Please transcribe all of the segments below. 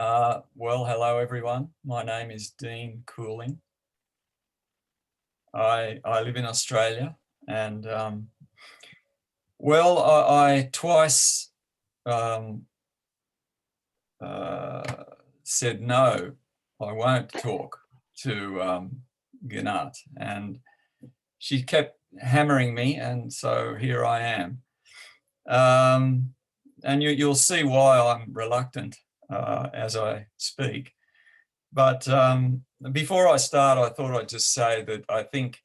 Well, hello everyone. My name is Dean Cooling. I live in Australia, and well, I twice said no, I won't talk to Ginat, and she kept hammering me, and so here I am. And you'll see why I'm reluctant as I speak. But before I start, I thought I'd just say that I think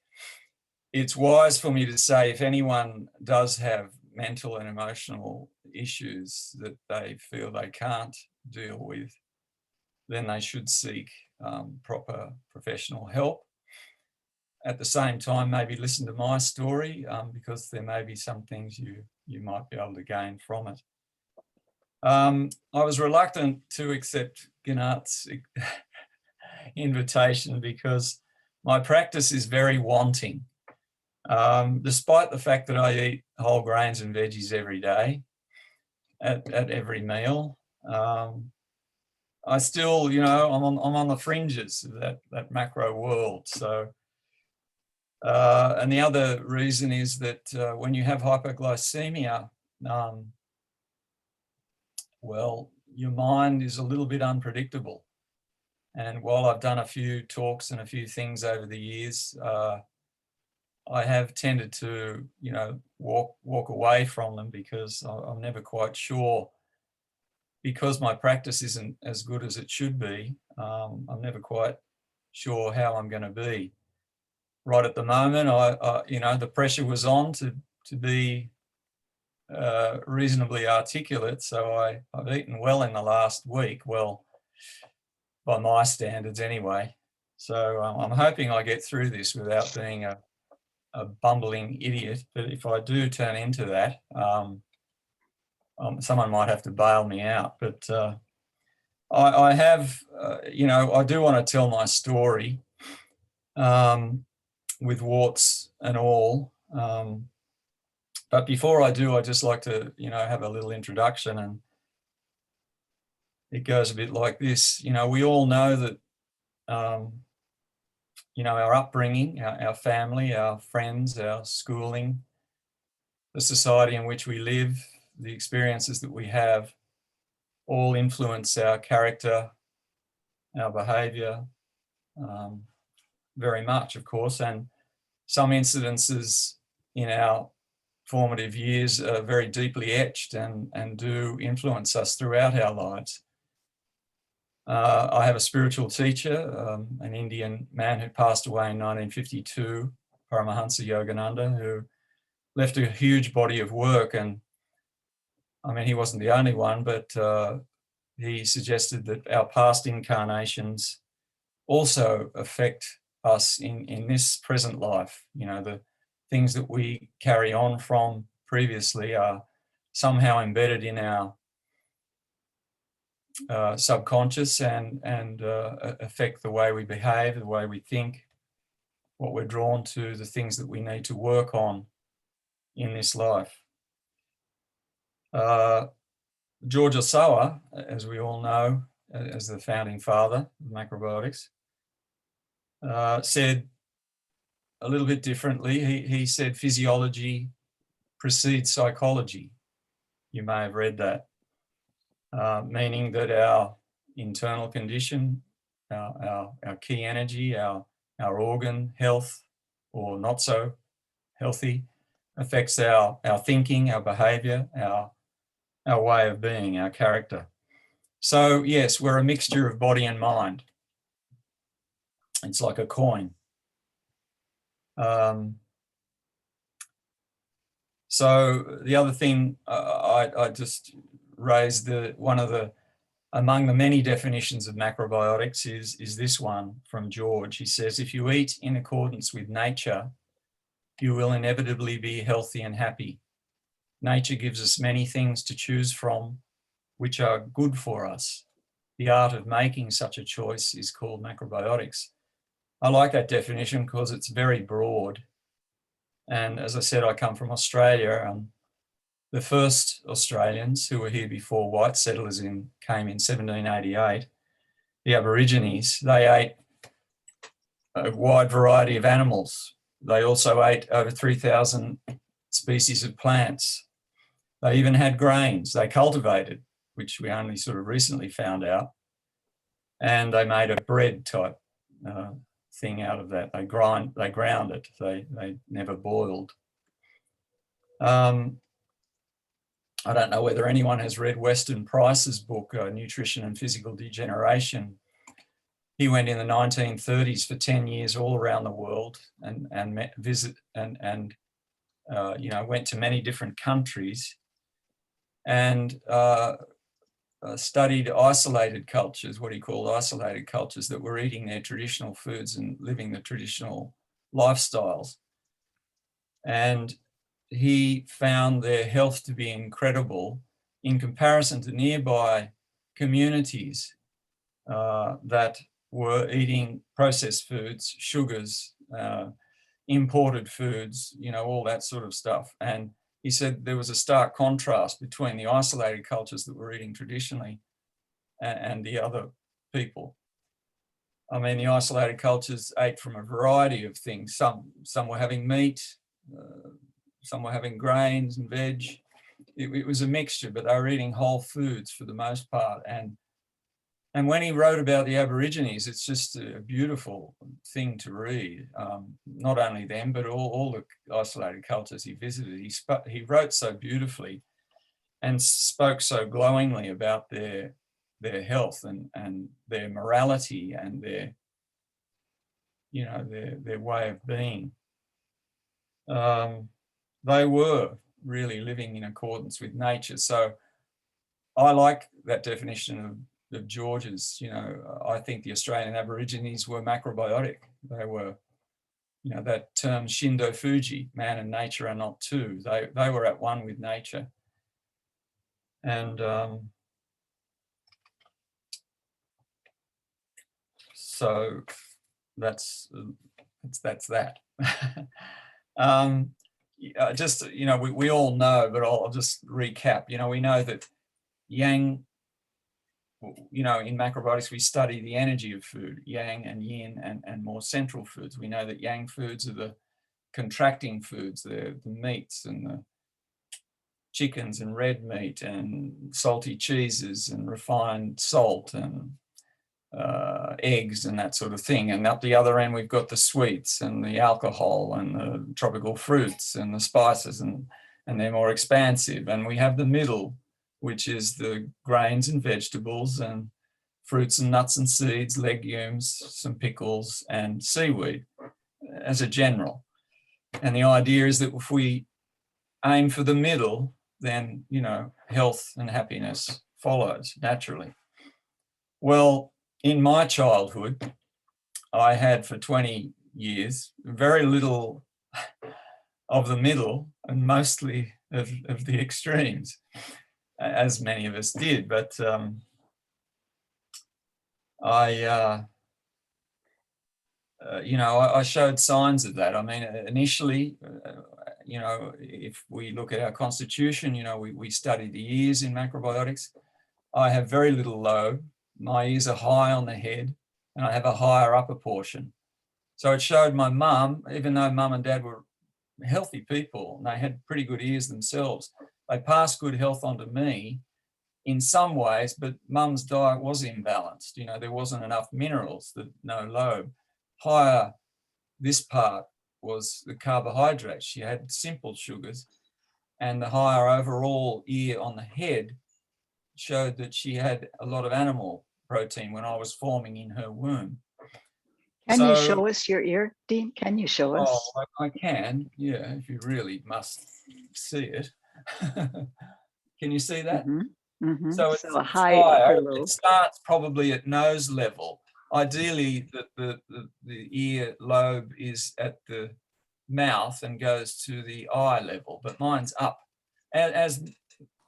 it's wise for me to say if anyone does have mental and emotional issues that they feel they can't deal with, then they should seek proper professional help. At the same time, maybe listen to my story because there may be some things you might be able to gain from it. I was reluctant to accept Ginat's invitation because my practice is very wanting. Despite the fact that I eat whole grains and veggies every day at every meal, I still, I'm on the fringes of that macro world. So, and the other reason is that when you have hypoglycemia, well, your mind is a little bit unpredictable. And while I've done a few talks and a few things over the years, I have tended to, walk away from them because I'm never quite sure, because my practice isn't as good as it should be. I'm never quite sure how I'm going to be. Right at the moment, the pressure was on to be reasonably articulate. So I've eaten well in the last week. Well, by my standards anyway. So I'm hoping I get through this without being a bumbling idiot. But if I do turn into that, someone might have to bail me out. But I have, I do want to tell my story with warts and all. But before I do, I'd just like to, have a little introduction, and it goes a bit like this. We all know that, our upbringing, our family, our friends, our schooling, the society in which we live, the experiences that we have, all influence our character, our behaviour, very much, of course. And some incidences in our formative years are very deeply etched and do influence us throughout our lives. I have a spiritual teacher, an Indian man who passed away in 1952, Paramahansa Yogananda, who left a huge body of work. And I mean, he wasn't the only one, but he suggested that our past incarnations also affect us in this present life. The things that we carry on from previously are somehow embedded in our subconscious and affect the way we behave, the way we think, what we're drawn to, the things that we need to work on in this life. George Ohsawa, as we all know, as the founding father of macrobiotics, said a little bit differently. He said physiology precedes psychology. You may have read that. Meaning that our internal condition, our key energy, our organ health or not so healthy, affects our thinking, our behaviour, our way of being, our character. So yes, we're a mixture of body and mind. It's like a coin. So the other thing I just raised, among the many definitions of macrobiotics is this one from George. He says, if you eat in accordance with nature, you will inevitably be healthy and happy. Nature gives us many things to choose from, which are good for us. The art of making such a choice is called macrobiotics. I like that definition because it's very broad. And as I said, I come from Australia. the first Australians who were here before white settlers came in 1788, the Aborigines, they ate a wide variety of animals. They also ate over 3,000 species of plants. They even had grains they cultivated, which we only sort of recently found out. And they made a bread type thing out of that. They ground it. They never boiled. I don't know whether anyone has read Weston Price's book, Nutrition and Physical Degeneration. He went in the 1930s for 10 years all around the world and went to many different countries and studied isolated cultures, what he called isolated cultures, that were eating their traditional foods and living the traditional lifestyles. And he found their health to be incredible in comparison to nearby communities that were eating processed foods, sugars, imported foods, all that sort of stuff. And he said there was a stark contrast between the isolated cultures that were eating traditionally and the other people. I mean, the isolated cultures ate from a variety of things. Some were having meat, some were having grains and veg. It was a mixture, but they were eating whole foods for the most part. And when he wrote about the Aborigines, it's just a beautiful thing to read. Not only them, but all the isolated cultures he visited. He wrote so beautifully and spoke so glowingly about their health and their morality and their way of being. They were really living in accordance with nature. So I like that definition of George's. I think the Australian Aborigines were macrobiotic. They were, that term Shindo Fuji, man and nature are not two. They were at one with nature. And so that's that. Just, we all know, but I'll just recap. We know that yang, in macrobiotics, we study the energy of food, yang and yin, and more central foods. We know that yang foods are the contracting foods, the meats and the chickens and red meat and salty cheeses and refined salt and eggs and that sort of thing. And up the other end, we've got the sweets and the alcohol and the tropical fruits and the spices, and they're more expansive. And we have the middle, which is the grains and vegetables and fruits and nuts and seeds, legumes, some pickles and seaweed as a general. And the idea is that if we aim for the middle, then, health and happiness follows naturally. Well, in my childhood, I had for 20 years very little of the middle and mostly of the extremes, as many of us did. But I showed signs of that. I mean, initially, if we look at our constitution, we study the ears in macrobiotics. I have very little lobe. My ears are high on the head, and I have a higher upper portion. So it showed my mum, even though mum and dad were healthy people and they had pretty good ears themselves, they passed good health on to me in some ways, but mum's diet was imbalanced. There wasn't enough minerals, no lobe. Higher, this part was the carbohydrates. She had simple sugars, and the higher overall ear on the head showed that she had a lot of animal protein when I was forming in her womb. Can you show us your ear, Dean? Can you show us? Oh, I can, yeah, if you really must see it. Can you see that? Mm-hmm. Mm-hmm. So it's a high higher. upper lobe. It starts probably at nose level. Ideally, the ear lobe is at the mouth and goes to the eye level, but mine's up, as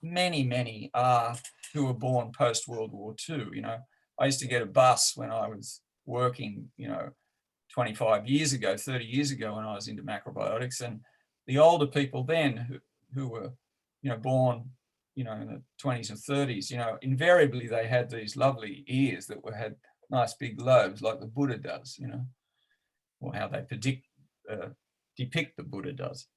many are who were born post World War II. I used to get a bus when I was working, 25 years ago, 30 years ago, when I was into macrobiotics, and the older people then who were born, in the 20s and 30s, invariably they had these lovely ears that had nice big lobes like the Buddha does, or how they depict the Buddha does.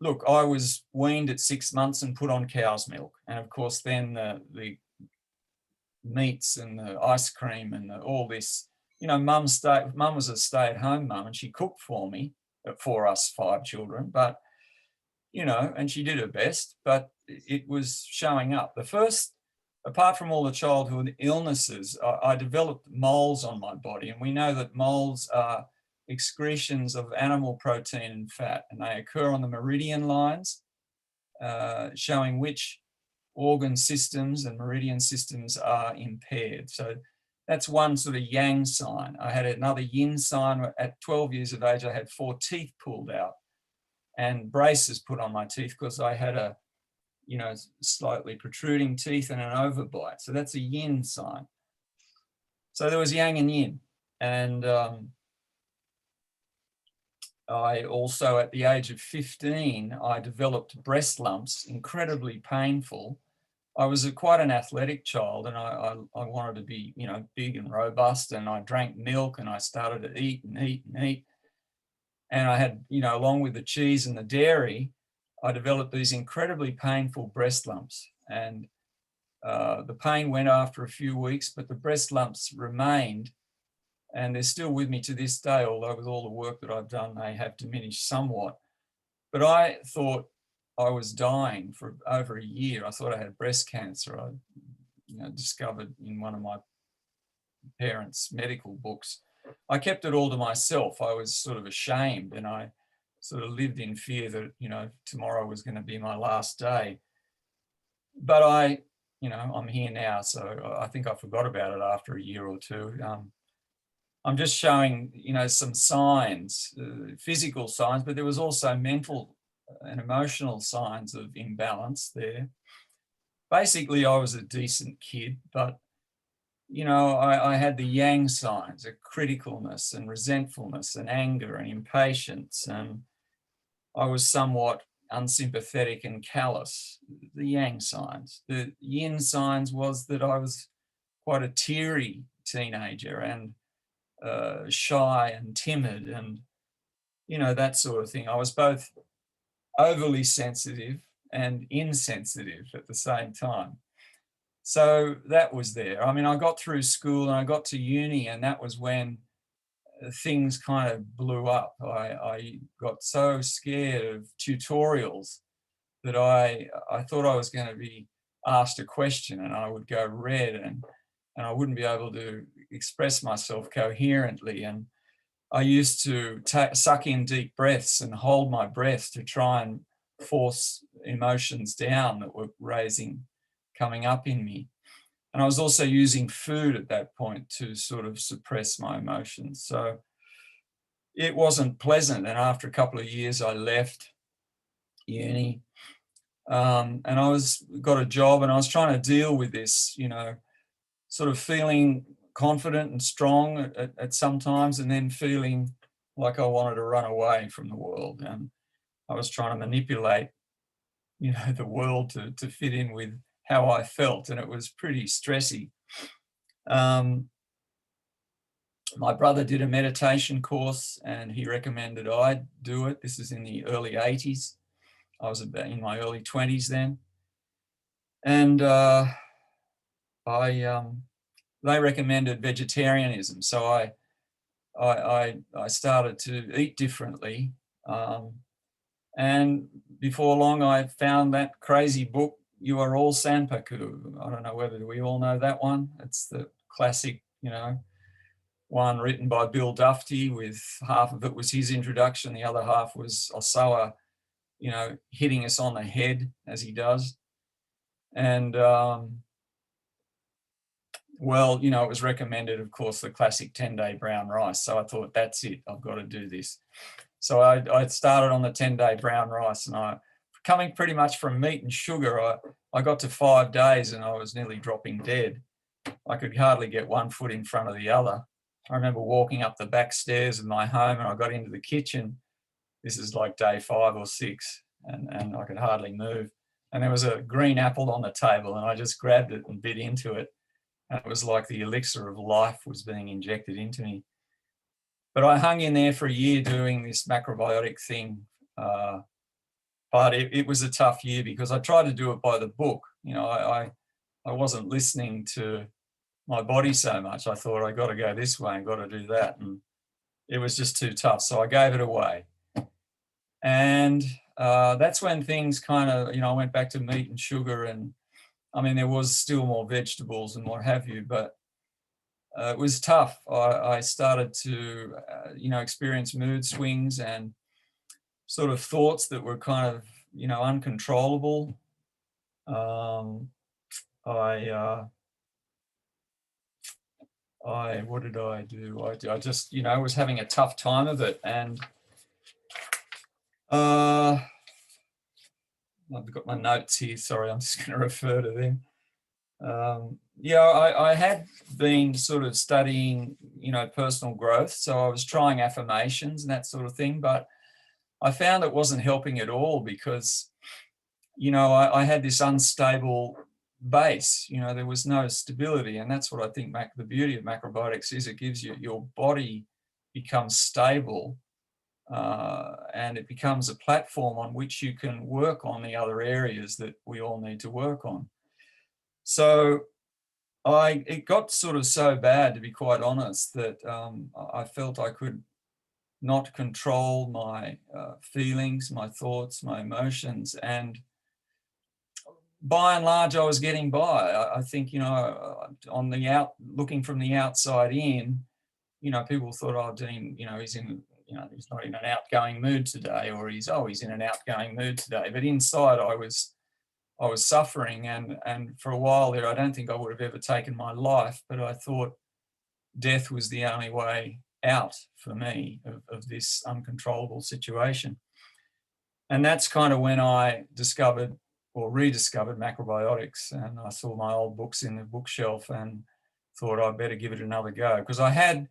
Look, I was weaned at 6 months and put on cow's milk. And of course, then the meats and the ice cream and all this, mum was a stay-at-home mum and she cooked for us 5 children, but, and she did her best, but it was showing up. Apart from all the childhood illnesses, I developed moles on my body. And we know that moles are excretions of animal protein and fat, and they occur on the meridian lines, showing which organ systems and meridian systems are impaired. So that's one sort of yang sign. I had another yin sign. At 12 years of age, I had 4 teeth pulled out and braces put on my teeth because I had a slightly protruding teeth and an overbite. So that's a yin sign. So there was yang and yin. And I also, at the age of 15, I developed breast lumps, incredibly painful. I was quite an athletic child, and I wanted to be, big and robust, and I drank milk and I started to eat and eat and eat. And I had, along with the cheese and the dairy, I developed these incredibly painful breast lumps. And the pain went after a few weeks, but the breast lumps remained. And they're still with me to this day, although with all the work that I've done, they have diminished somewhat. But I thought I was dying for over a year. I thought I had breast cancer. I discovered in one of my parents' medical books. I kept it all to myself. I was sort of ashamed, and I sort of lived in fear that, tomorrow was going to be my last day. But I'm here now, so I think I forgot about it after a year or two. I'm just showing, some signs, physical signs, but there was also mental and emotional signs of imbalance there. Basically, I was a decent kid, but, I had the yang signs, a criticalness and resentfulness and anger and impatience, and I was somewhat unsympathetic and callous, the yang signs. The yin signs was that I was quite a teary teenager and shy and timid and, that sort of thing. I was both overly sensitive and insensitive at the same time. So that was there. I mean, I got through school and I got to uni, and that was when things kind of blew up. I got so scared of tutorials that I thought I was going to be asked a question and I would go red and I wouldn't be able to express myself coherently. And I used to suck in deep breaths and hold my breath to try and force emotions down that were coming up in me. And I was also using food at that point to sort of suppress my emotions. So it wasn't pleasant. And after a couple of years, I left uni and I got a job, and I was trying to deal with this, sort of feeling confident and strong at some times, and then feeling like I wanted to run away from the world. And I was trying to manipulate, the world to fit in with how I felt, and it was pretty stressy. My brother did a meditation course and he recommended I do it. This is in the early 80s. I was about in my early 20s then. And they recommended vegetarianism. So I started to eat differently. And before long, I found that crazy book, You Are All Sanpaku. I don't know whether we all know that one. It's the classic, one written by Bill Dufty, with half of it was his introduction. The other half was Ohsawa, hitting us on the head as he does. And, well, it was recommended, of course, the classic 10-day brown rice. So I thought, that's it, I've got to do this. So I started on the 10-day brown rice, and coming pretty much from meat and sugar, I got to 5 days and I was nearly dropping dead. I could hardly get one foot in front of the other. I remember walking up the back stairs of my home and I got into the kitchen. This is like day 5 or 6. and I could hardly move. And there was a green apple on the table, and I just grabbed it and bit into it. And it was like the elixir of life was being injected into me. But I hung in there for a year doing this macrobiotic thing. But it was a tough year because I tried to do it by the book. You know, I wasn't listening to my body so much. I thought I got to go this way and got to do that. And it was just too tough. So I gave it away. And that's when things kind of, you know, I went back to meat and sugar. And I mean, there was still more vegetables and what have you, but it was tough. I started to, you know, experience mood swings and sort of thoughts that were kind of, you know, uncontrollable. What did I do? I just, you know, was having a tough time of it. And I've got my notes here. Sorry, I'm just going to refer to them. Yeah, I had been sort of studying, you know, personal growth. So I was trying affirmations and that sort of thing, but I found it wasn't helping at all because, you know, I had this unstable base, you know, there was no stability. And that's what I think the beauty of macrobiotics is. It gives you, your body becomes stable and it becomes a platform on which you can work on the other areas that we all need to work on. So it got sort of so bad, to be quite honest, that I felt I could not control my feelings, my thoughts, my emotions. And by and large, I was getting by. I think, you know, on the looking from the outside in, you know, people thought, oh, Dean, you know, he's in, you know, he's not in an outgoing mood today, or he's in an outgoing mood today. But inside I was suffering, and for a while there, I don't think I would have ever taken my life, but I thought death was the only way out for me of this uncontrollable situation. And that's kind of when I discovered or rediscovered macrobiotics, and I saw my old books in the bookshelf and thought I'd better give it another go, because I had,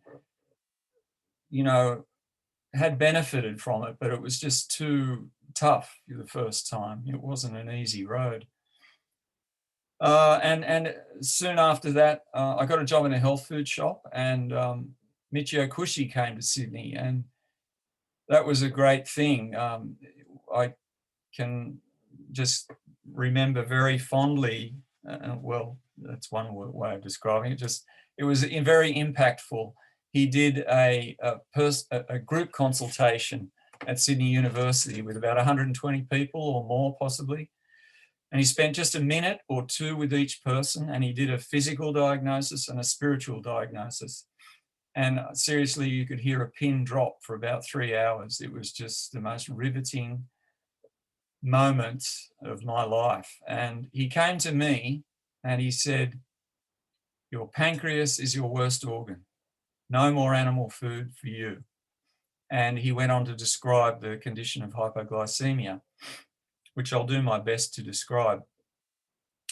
you know, had benefited from it, but it was just too tough the first time. It wasn't an easy road. And soon after that, I got a job in a health food shop, and Michio Kushi came to Sydney, and that was a great thing. I can just remember very fondly, well, that's one way of describing it, it was very impactful. He did a group consultation at Sydney University with about 120 people or more possibly. And he spent just a minute or two with each person, and he did a physical diagnosis and a spiritual diagnosis. And seriously, you could hear a pin drop for about 3 hours. It was just the most riveting moment of my life. And he came to me and he said, your pancreas is your worst organ. No more animal food for you. And he went on to describe the condition of hypoglycemia, which I'll do my best to describe.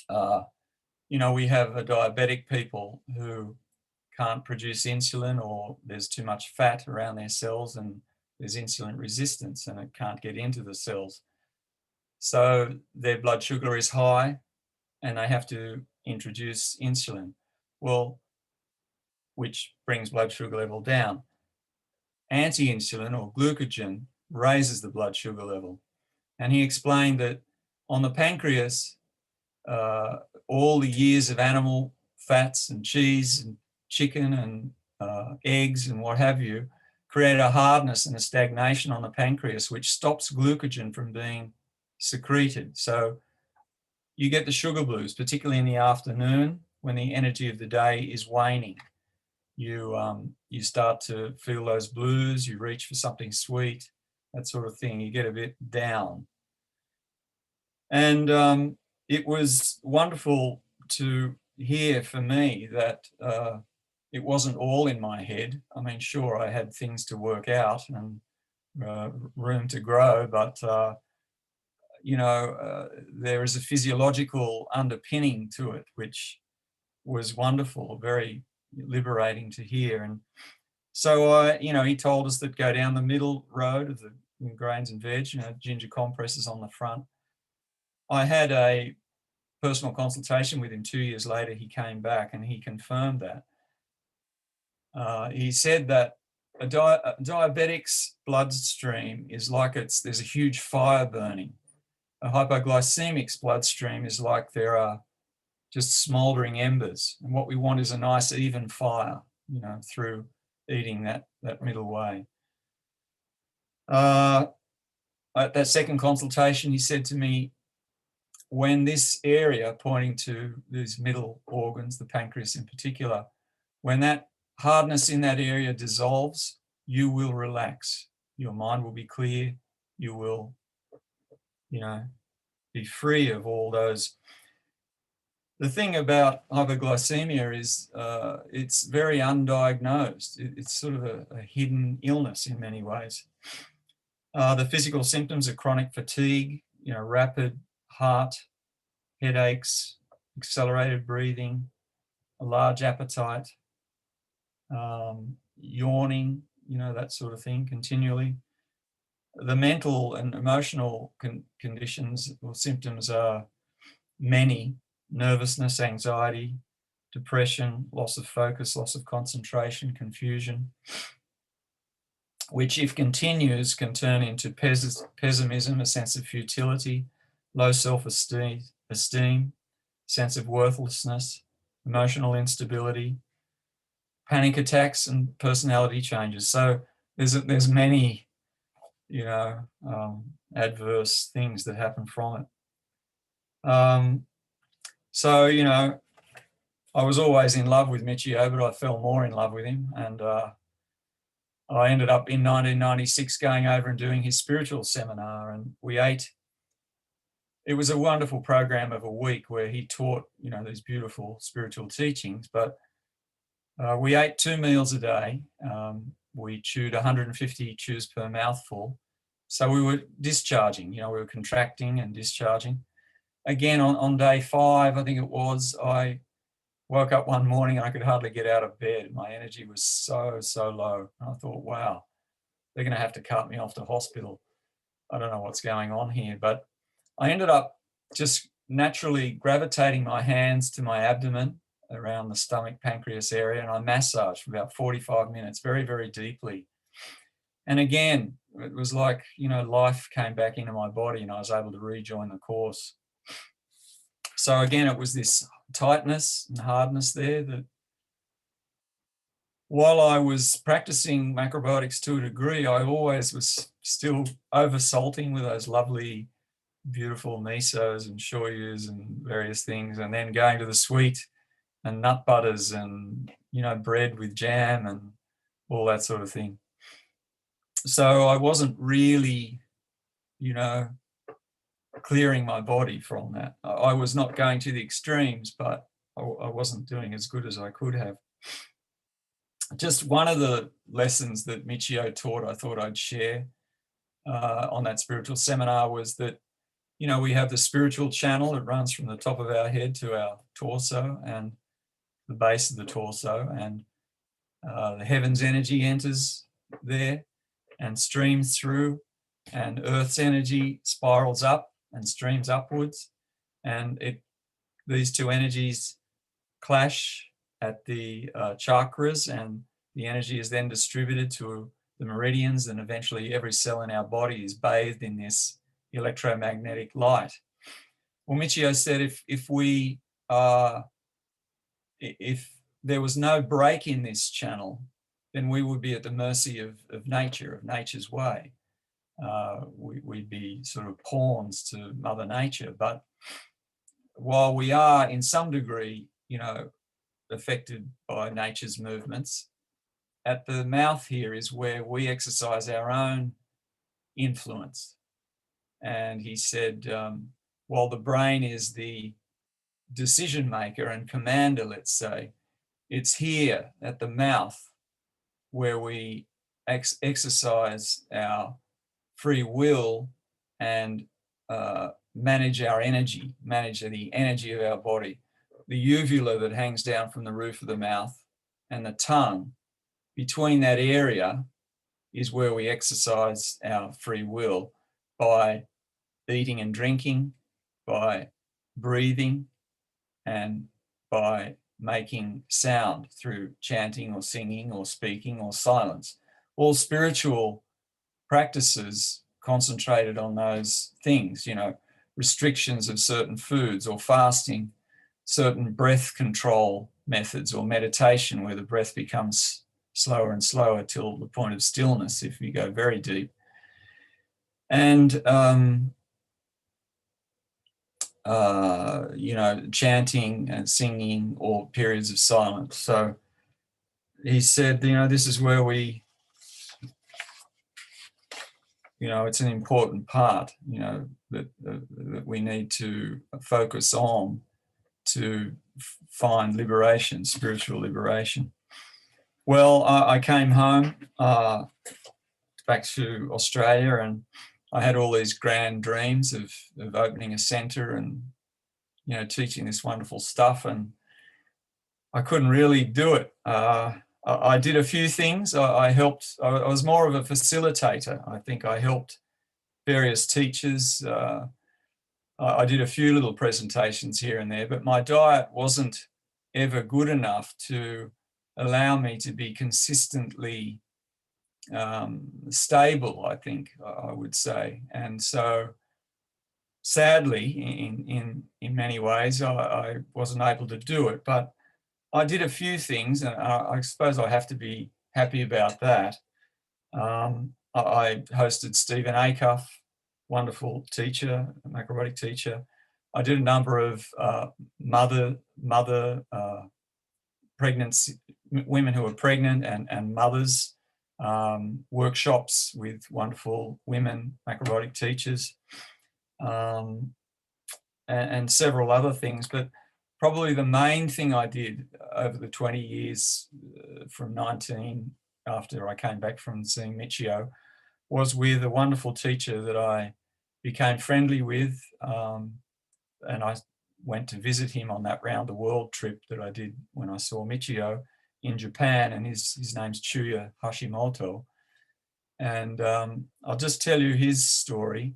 You know, we have diabetic people who can't produce insulin, or there's too much fat around their cells and there's insulin resistance and it can't get into the cells. So their blood sugar is high and they have to introduce insulin, well, which brings blood sugar level down. Anti-insulin or glucagon raises the blood sugar level. And he explained that on the pancreas, all the years of animal fats and cheese and chicken and eggs and what have you create a hardness and a stagnation on the pancreas, which stops glucagon from being secreted. So you get the sugar blues, particularly in the afternoon when the energy of the day is waning. You start to feel those blues, you reach for something sweet, that sort of thing. You get a bit down. And it was wonderful to hear for me that it wasn't all in my head. I mean, sure, I had things to work out and room to grow, but you know, there is a physiological underpinning to it, which was wonderful, very liberating to hear. And so, you know, he told us that go down the middle road of the grains and veg, ginger compresses on the front. I had a personal consultation with him 2 years later. He came back and he confirmed that. He said that a diabetic's bloodstream is like there's a huge fire burning. A hypoglycemic's bloodstream is like there are just smouldering embers. And what we want is a nice even fire, through eating that middle way. At that second consultation, he said to me, when this area, pointing to these middle organs, the pancreas in particular, when that hardness in that area dissolves, you will relax. Your mind will be clear. You will, be free of all those. The thing about hypoglycemia is it's very undiagnosed. It's sort of a hidden illness in many ways. The physical symptoms are chronic fatigue, rapid heart, headaches, accelerated breathing, a large appetite, yawning, that sort of thing continually. The mental and emotional conditions or symptoms are many: nervousness, anxiety, depression, loss of focus, loss of concentration, confusion, which, if continues, can turn into pessimism, a sense of futility, low self-esteem, sense of worthlessness, emotional instability, panic attacks, and personality changes. So there's many, adverse things that happen from it. So, I was always in love with Michio, but I fell more in love with him. And I ended up in 1996 going over and doing his spiritual seminar, and it was a wonderful program of a week where he taught, these beautiful spiritual teachings, but we ate 2 meals a day. We chewed 150 chews per mouthful. So we were discharging, we were contracting and discharging. Again, on day 5, I think it was, I woke up one morning and I could hardly get out of bed. My energy was so low. And I thought, wow, they're going to have to cart me off to hospital. I don't know what's going on here. But I ended up just naturally gravitating my hands to my abdomen around the stomach, pancreas area, and I massaged for about 45 minutes, very, very deeply. And again, it was like, life came back into my body and I was able to rejoin the course. So again, it was this tightness and hardness there that while I was practicing macrobiotics to a degree, I always was still over-salting with those lovely, beautiful misos and shoyus and various things, and then going to the sweet and nut butters and, bread with jam and all that sort of thing. So I wasn't really, clearing my body from that. I was not going to the extremes, but I wasn't doing as good as I could have. Just one of the lessons that Michio taught, I thought I'd share on that spiritual seminar, was that, we have the spiritual channel that runs from the top of our head to our torso and the base of the torso, and the heavens energy enters there and streams through, and Earth's energy spirals up and streams upwards, and these two energies clash at the chakras, and the energy is then distributed to the meridians, and eventually every cell in our body is bathed in this electromagnetic light. Well, Michio said if there was no break in this channel, then we would be at the mercy of nature, of nature's way. We'd be sort of pawns to Mother Nature. But while we are in some degree, affected by nature's movements, at the mouth here is where we exercise our own influence. And he said, while the brain is the decision maker and commander, let's say, it's here at the mouth where we exercise our free will and manage our energy, manage the energy of our body. The uvula that hangs down from the roof of the mouth and the tongue, between that area is where we exercise our free will by eating and drinking, by breathing, and by making sound through chanting or singing or speaking or silence. All spiritual practices concentrated on those things, you know, restrictions of certain foods or fasting, certain breath control methods or meditation where the breath becomes slower and slower till the point of stillness if you go very deep. And you know, chanting and singing or periods of silence. So he said, you know, this is where we, you know, it's an important part, you know, that we need to focus on to find liberation, spiritual liberation. Well, I came home back to Australia, and I had all these grand dreams of opening a centre and, you know, teaching this wonderful stuff, and I couldn't really do it. I did a few things. I helped. I was more of a facilitator. I think I helped various teachers. I did a few little presentations here and there, but my diet wasn't ever good enough to allow me to be consistently stable, I think I would say. And so sadly, in many ways, I wasn't able to do it, but I did a few things, and I suppose I have to be happy about that. I hosted Stephen Acuff, wonderful teacher, macrobiotic teacher. I did a number of pregnancy, women who are pregnant and mothers, workshops with wonderful women macrobiotic teachers, and several other things. But probably the main thing I did over the 20 years from 19, after I came back from seeing Michio, was with a wonderful teacher that I became friendly with, and I went to visit him on that round the world trip that I did when I saw Michio in Japan, and his name's Chuya Hashimoto. And I'll just tell you his story.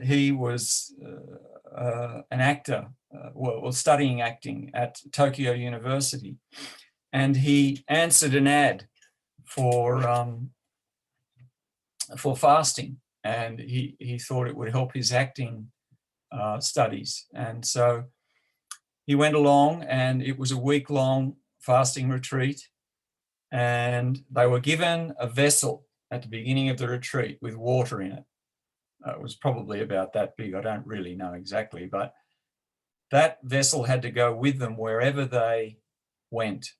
He was an actor, well, studying acting at Tokyo University, and he answered an ad for fasting, and he thought it would help his acting studies. And so he went along, and it was a week-long fasting retreat, and they were given a vessel at the beginning of the retreat with water in it. It was probably about that big. I don't really know exactly, but that vessel had to go with them wherever they went.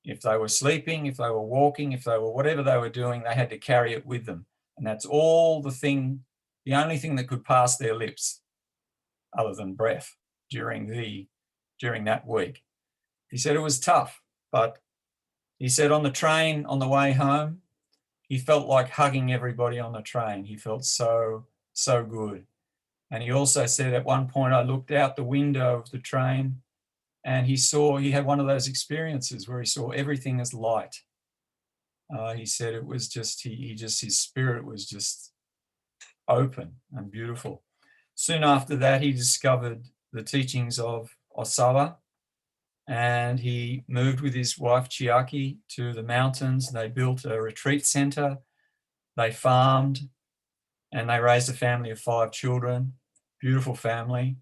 If they were sleeping, if they were walking, if they were whatever they were doing, they had to carry it with them. And that's all the only thing that could pass their lips other than breath during that week. He said it was tough, but he said on the train on the way home, he felt like hugging everybody on the train. He felt so good. And he also said at one point, I looked out the window of the train and he had one of those experiences where he saw everything as light. He said it was just, his spirit was just open and beautiful. Soon after that, he discovered the teachings of Ohsawa, and he moved with his wife Chiaki to the mountains. They built a retreat center, they farmed, and they raised a family of 5 children, beautiful family.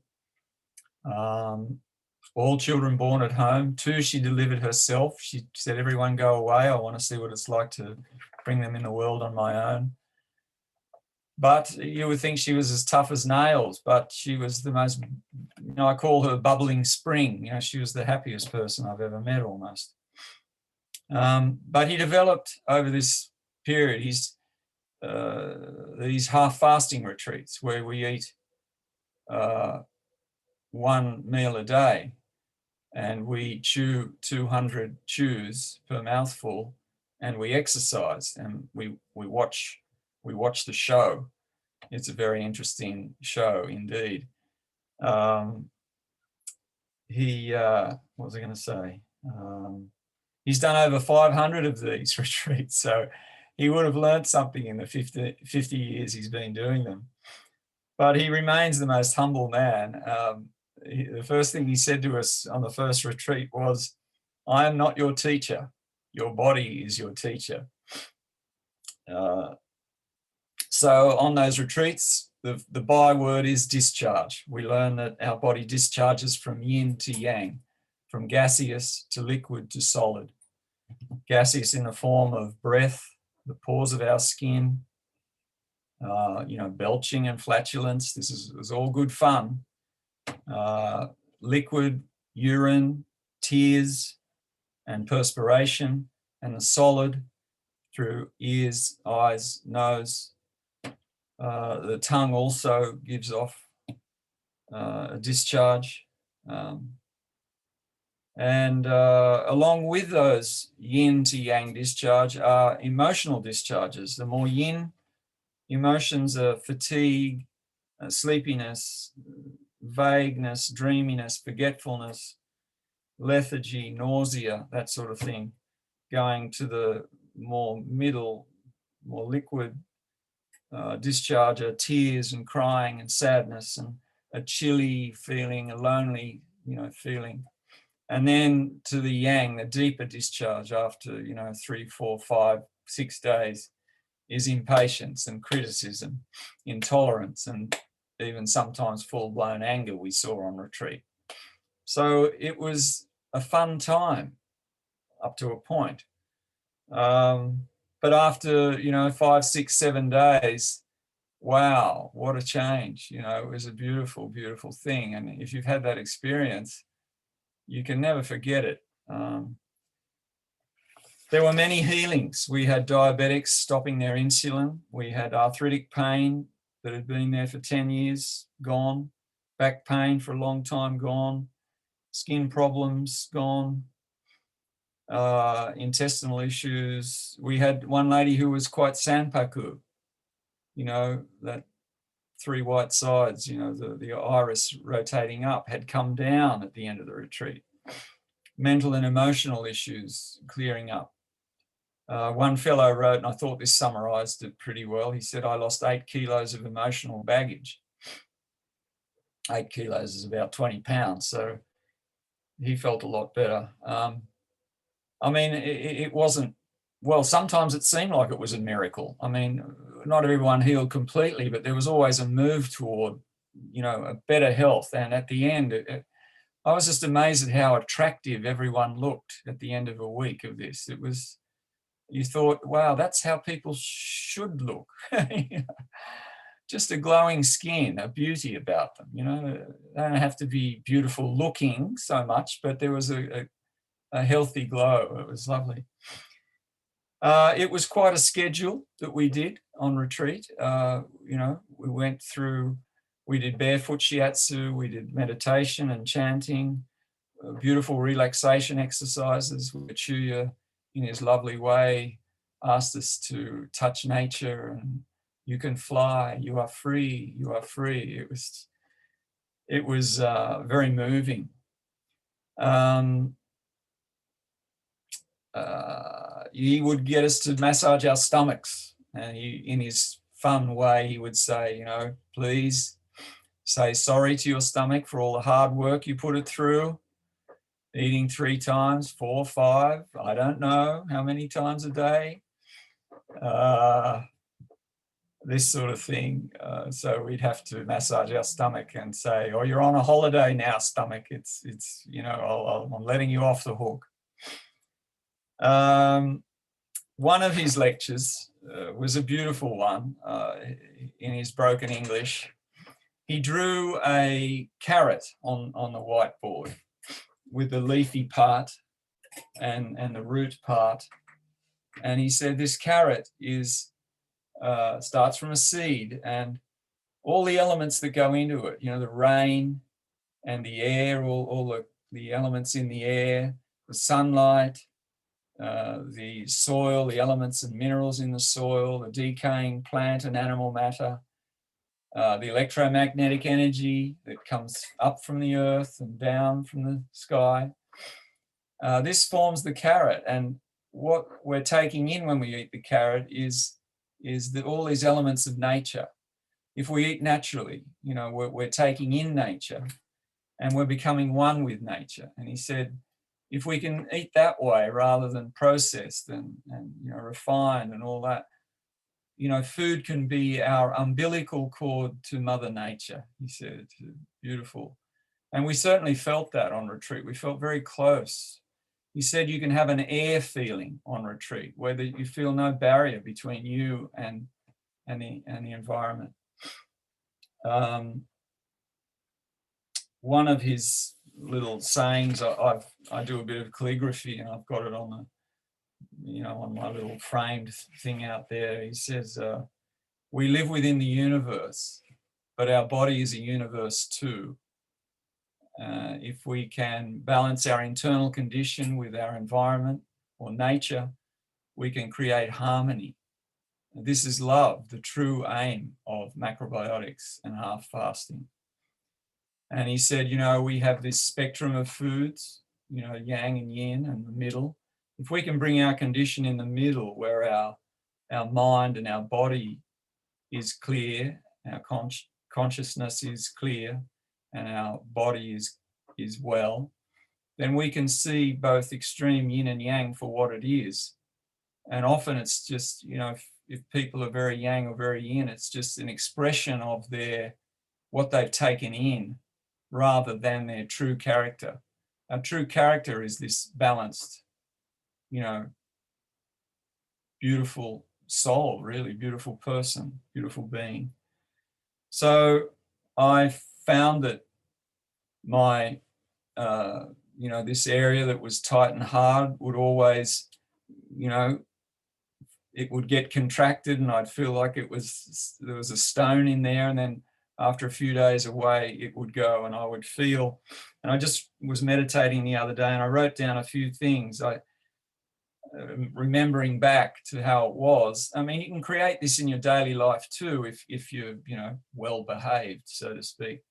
All children born at home. 2 she delivered herself. She said, everyone go away. I want to see what it's like to bring them in the world on my own. But you would think she was as tough as nails, but she was the most, I call her bubbling spring. She was the happiest person I've ever met almost. But he developed over this period these half fasting retreats where we eat 1 meal a day and we chew 200 chews per mouthful, and we exercise and we watch the show. It's a very interesting show indeed. What was I going to say? He's done over 500 of these retreats, so he would have learned something in the 50 years he's been doing them. But he remains the most humble man. The first thing he said to us on the first retreat was, "I am not your teacher. Your body is your teacher." So on those retreats, the byword is discharge. We learn that our body discharges from yin to yang, from gaseous to liquid to solid. Gaseous in the form of breath, the pores of our skin, belching and flatulence. This is all good fun. Liquid, urine, tears, and perspiration, and the solid through ears, eyes, nose. The tongue also gives off a discharge. Along with those yin to yang discharge are emotional discharges. The more yin emotions are fatigue, sleepiness, vagueness, dreaminess, forgetfulness, lethargy, nausea, that sort of thing. Going to the more middle, more liquid discharge are tears and crying and sadness and a chilly feeling, a lonely, feeling. And then to the yang, the deeper discharge after, 3, 4, 5, 6 days is impatience and criticism, intolerance, and even sometimes full-blown anger we saw on retreat. So it was a fun time up to a point. But after, 5, 6, 7 days, wow, what a change. It was a beautiful, beautiful thing. And if you've had that experience, you can never forget it. There were many healings. We had diabetics stopping their insulin. We had arthritic pain that had been there for 10 years, gone. Back pain for a long time, gone. Skin problems, gone. Intestinal issues. We had one lady who was quite sanpaku, that 3 white sides, the iris rotating up had come down at the end of the retreat. Mental and emotional issues clearing up. One fellow wrote, and I thought this summarized it pretty well. He said, "I lost 8 kilos of emotional baggage." 8 kilos is about 20 pounds. So he felt a lot better. It wasn't, well, sometimes it seemed like it was a miracle. Not everyone healed completely, but there was always a move toward, a better health. And at the end, I was just amazed at how attractive everyone looked at the end of a week of this. It was, you thought, wow, that's how people should look. Just a glowing skin, a beauty about them. They don't have to be beautiful looking so much, but there was a healthy glow. It was lovely. It was quite a schedule that we did on retreat. We went through, we did barefoot shiatsu, we did meditation and chanting, beautiful relaxation exercises. Chuya, in his lovely way, asked us to touch nature and you can fly, you are free, you are free. It was very moving. He would get us to massage our stomachs, and in his fun way, he would say, please say sorry to your stomach for all the hard work you put it through, eating 3 times, 4, 5, I don't know how many times a day, this sort of thing. So we'd have to massage our stomach and say, "Oh, you're on a holiday now, stomach. It's I'm letting you off the hook." One of his lectures was a beautiful one in his broken English. He drew a carrot on the whiteboard with the leafy part and the root part. And he said this carrot starts from a seed, and all the elements that go into it, the rain and the air, all the elements in the air, the sunlight, the soil, the elements and minerals in the soil, the decaying plant and animal matter, the electromagnetic energy that comes up from the earth and down from the sky. This forms the carrot, and what we're taking in when we eat the carrot is that all these elements of nature. If we eat naturally, you know, we're taking in nature and we're becoming one with nature. And he said, if we can eat that way rather than processed and you know, refined and all that, you know, food can be our umbilical cord to Mother Nature, he said. It's beautiful. And we certainly felt that on retreat. We felt very close. He said you can have an air feeling on retreat, where you feel no barrier between you and the environment. One of his little sayings, I do a bit of calligraphy and I've got it on the, you know, on my little framed thing out there. He says, we live within the universe, but our body is a universe too. If we can balance our internal condition with our environment or nature, we can create harmony. This is love, the true aim of macrobiotics and half fasting. And he said, you know, we have this spectrum of foods, you know, yang and yin and the middle. If we can bring our condition in the middle, where our mind and our body is clear, our consciousness is clear, and our body is well, then we can see both extreme yin and yang for what it is. And often it's just, you know, if people are very yang or very yin, it's just an expression of what they've taken in rather than their true character. Our true character is this balanced, you know, beautiful soul, really beautiful person, beautiful being. So I found that my, you know, this area that was tight and hard would always, you know, it would get contracted and I'd feel like there was a stone in there, and then after a few days away, it would go and I would feel, and I just was meditating the other day and I wrote down a few things, remembering back to how it was. I mean, you can create this in your daily life too, if you're, you know, well behaved, so to speak.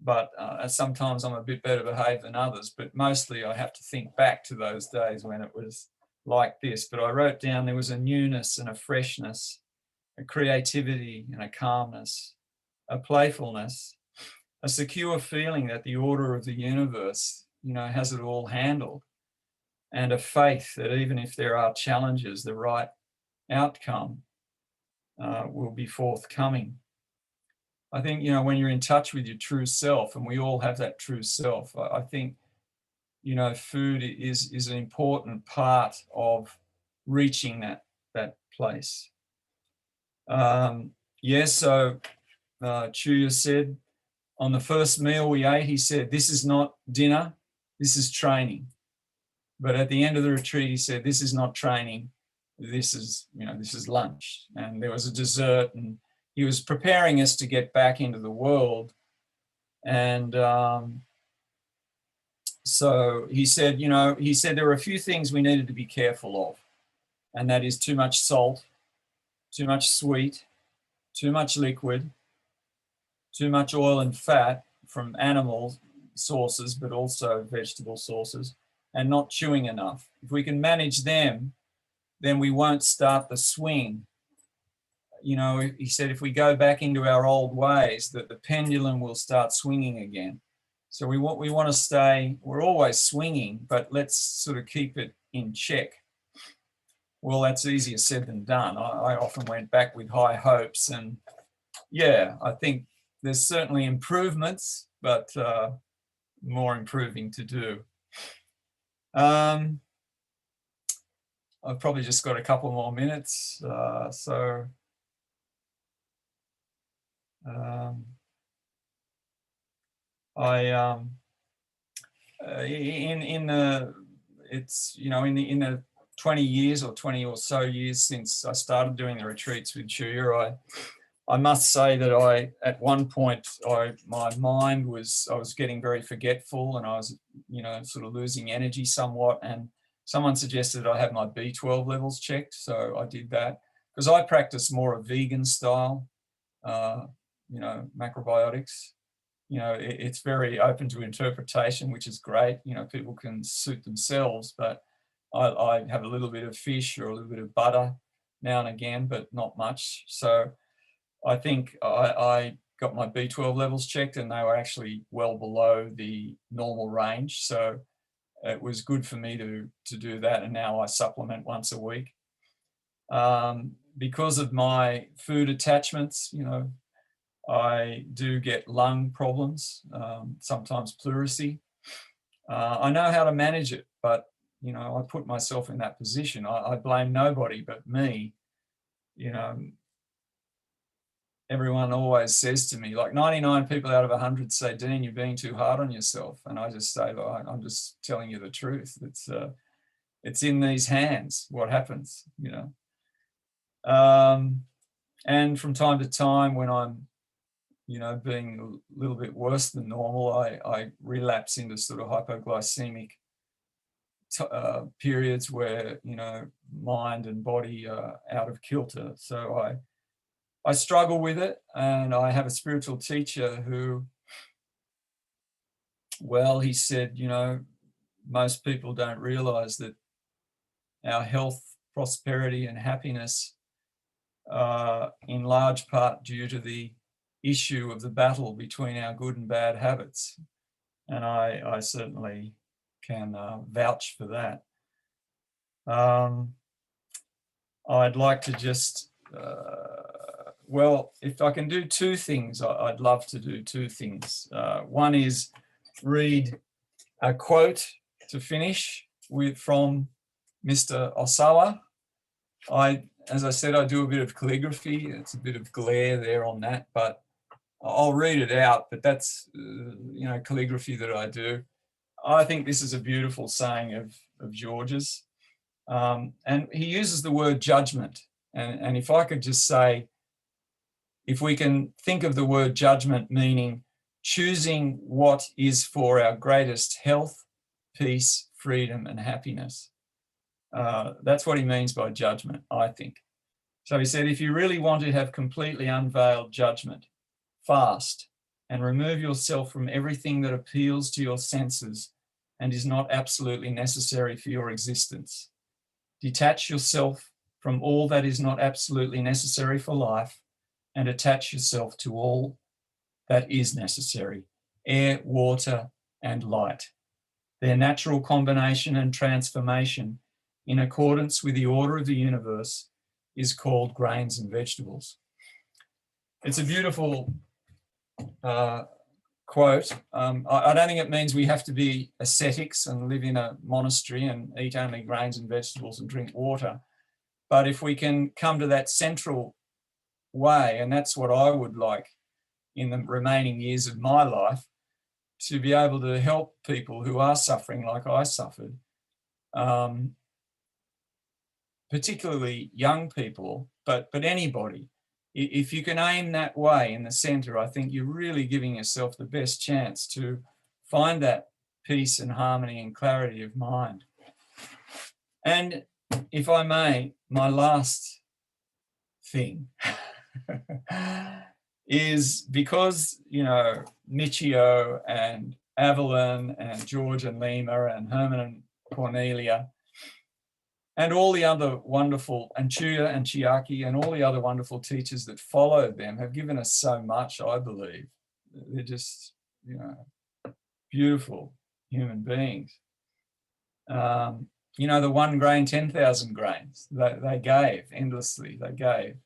But sometimes I'm a bit better behaved than others, but mostly I have to think back to those days when it was like this. But I wrote down there was a newness and a freshness, a creativity and a calmness, a playfulness, a secure feeling that the order of the universe, you know, has it all handled, and a faith that even if there are challenges, the right outcome will be forthcoming. I think, you know, when you're in touch with your true self, and we all have that true self, I think, you know, food is an important part of reaching that place. Yes, so Chuya said, on the first meal we ate, he said, this is not dinner, this is training. But at the end of the retreat, he said, this is not training, this is, you know, this is lunch. And there was a dessert, and he was preparing us to get back into the world. And so he said, you know, he said there were a few things we needed to be careful of, and that is too much salt, too much sweet, too much liquid, too much oil and fat from animal sources, but also vegetable sources, and not chewing enough. If we can manage them, then we won't start the swing. You know, he said, if we go back into our old ways, that the pendulum will start swinging again. So we want to stay, we're always swinging, but let's sort of keep it in check. Well, that's easier said than done. I often went back with high hopes, and yeah, I think there's certainly improvements, but more improving to do. I've probably just got a couple more minutes, it's, you know, in the 20 years or 20 or so years since I started doing the retreats with Chuya, I must say that at one point, my mind was, I was getting very forgetful, and I was, you know, sort of losing energy somewhat. And someone suggested I have my B12 levels checked. So I did that, because I practice more a vegan style, you know, macrobiotics. You know, it's very open to interpretation, which is great. You know, people can suit themselves, but I have a little bit of fish or a little bit of butter now and again, but not much. So I think I got my B12 levels checked and they were actually well below the normal range. So it was good for me to do that. And now I supplement once a week. Because of my food attachments, you know, I do get lung problems, sometimes pleurisy. I know how to manage it, but, you know, I put myself in that position. I blame nobody but me. You know, everyone always says to me, like 99 people out of 100 say, Dean, you're being too hard on yourself. And I just say, well, I'm just telling you the truth. It's in these hands what happens, you know. And from time to time when I'm, you know, being a little bit worse than normal, I relapse into sort of hypoglycemic periods where, you know, mind and body are out of kilter. So I struggle with it, and I have a spiritual teacher who, well, he said, you know, most people don't realize that our health, prosperity, and happiness are in large part due to the issue of the battle between our good and bad habits. And I certainly can vouch for that. I'd like to just, well, if I can do two things, I'd love to do two things. One is read a quote to finish with from Mr. Ohsawa. As I said, I do a bit of calligraphy. It's a bit of glare there on that, but I'll read it out. But that's, you know, calligraphy that I do. I think this is a beautiful saying of George's. And he uses the word judgment. And if I could just say, if we can think of the word judgment meaning choosing what is for our greatest health, peace, freedom, and happiness. That's what he means by judgment, I think. So he said, if you really want to have completely unveiled judgment, fast and remove yourself from everything that appeals to your senses and is not absolutely necessary for your existence. Detach yourself from all that is not absolutely necessary for life and attach yourself to all that is necessary, air, water, and light. Their natural combination and transformation in accordance with the order of the universe is called grains and vegetables. It's a beautiful quote. I don't think it means we have to be ascetics and live in a monastery and eat only grains and vegetables and drink water. But if we can come to that central way, and that's what I would like in the remaining years of my life, to be able to help people who are suffering like I suffered, particularly young people, but anybody. If you can aim that way in the center, I think you're really giving yourself the best chance to find that peace and harmony and clarity of mind. And if I may, my last thing is because, you know, Michio and Evelyn and George and Lima and Herman and Cornelia and all the other wonderful, and Chuya and Chiaki and all the other wonderful teachers that followed them have given us so much, I believe. They're just, you know, beautiful human beings. You know, the 1 grain, 10,000 grains, they gave endlessly, they gave.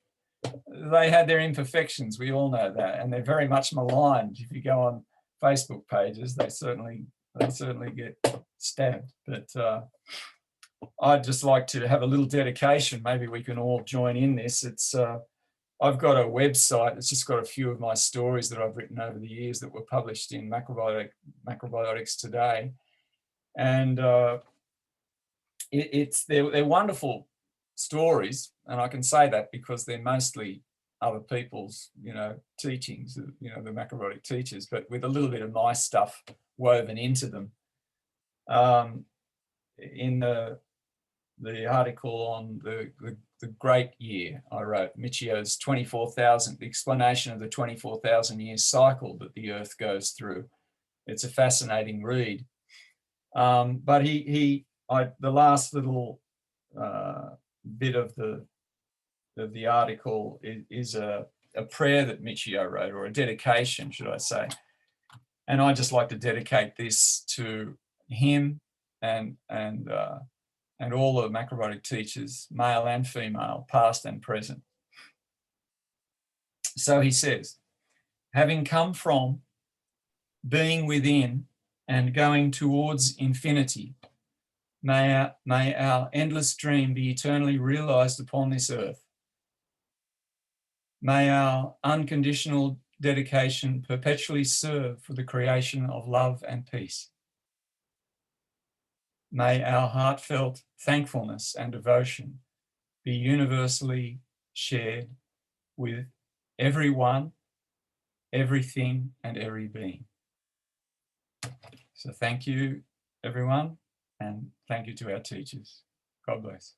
They had their imperfections, we all know that, and they're very much maligned. If you go on Facebook pages, they certainly get stabbed. But I'd just like to have a little dedication. Maybe we can all join in this. It's I've got a website. It's just got a few of my stories that I've written over the years that were published in Macrobiotics today, and they're wonderful stories, and I can say that because they're mostly other people's, you know, teachings, you know, the macrobiotic teachers, but with a little bit of my stuff woven into them. In the article on the great year, I wrote Michio's 24,000, the explanation of the 24,000 year cycle that the Earth goes through. It's a fascinating read. But he the last little bit of the article is a prayer that Michio wrote, or a dedication, should I say. And I'd just like to dedicate this to him and all the macrobiotic teachers, male and female, past and present. So he says, having come from, being within, and going towards infinity, may our endless dream be eternally realized upon this earth. May our unconditional dedication perpetually serve for the creation of love and peace. May our heartfelt thankfulness and devotion be universally shared with everyone, everything, and every being. So thank you, everyone, and thank you to our teachers. God bless.